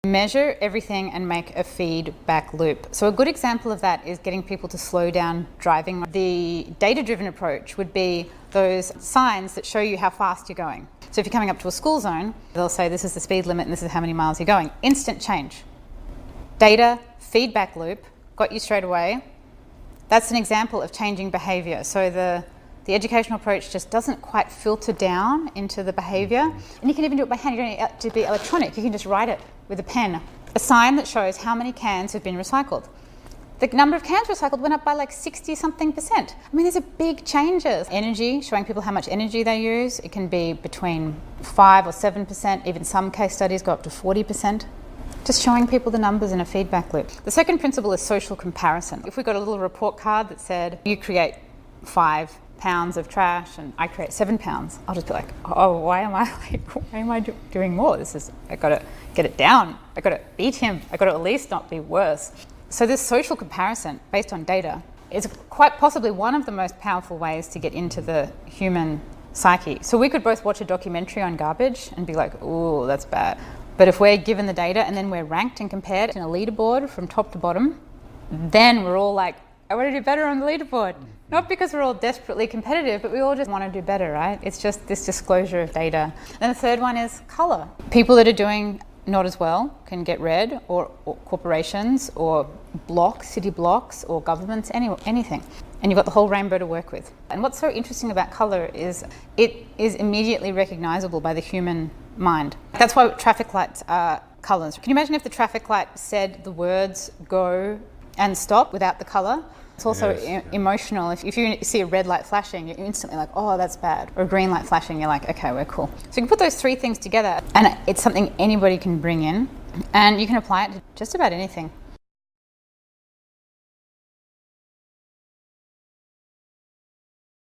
Measure everything and make a feedback loop. So a good example of that is getting people to slow down driving. The data-driven approach would be those signs that show you how fast you're going. So if you're coming up to a school zone, they'll say this is the speed limit and this is how many miles you're going. Instant change. Data, feedback loop, got you straight away. That's an example of changing behaviour. So the educational approach just doesn't quite filter down into the behaviour. And you can even do it by hand. You don't need to be electronic. You can just write it with a pen. A sign that shows how many cans have been recycled. The number of cans recycled went up by like 60-something%. I mean, these are big changes. Energy, showing people how much energy they use. It can be between 5 or 7%. Even some case studies go up to 40%. Just showing people the numbers in a feedback loop. The second principle is social comparison. If we got a little report card that said, you create 5 pounds of trash and I create 7 pounds, I'll just be like, oh, why am I doing more? I got to get it down. I got to beat him. I got to at least not be worse. So this social comparison based on data is quite possibly one of the most powerful ways to get into the human psyche. So we could both watch a documentary on garbage and be like, ooh, that's bad. But if we're given the data and then we're ranked and compared in a leaderboard from top to bottom, then we're all like, I want to do better on the leaderboard. Not because we're all desperately competitive, but we all just want to do better, right? It's just this disclosure of data. And the third one is colour. People that are doing not as well can get red, or corporations, or blocks, city blocks, or governments, anything. And you've got the whole rainbow to work with. And what's so interesting about colour is it is immediately recognisable by the human mind. That's why traffic lights are colours. Can you imagine if the traffic light said the words go and stop without the colour? It's also emotional. If you see a red light flashing, you're instantly like, oh, that's bad. Or a green light flashing, you're like, okay, we're cool. So you can put those three things together and it's something anybody can bring in and you can apply it to just about anything.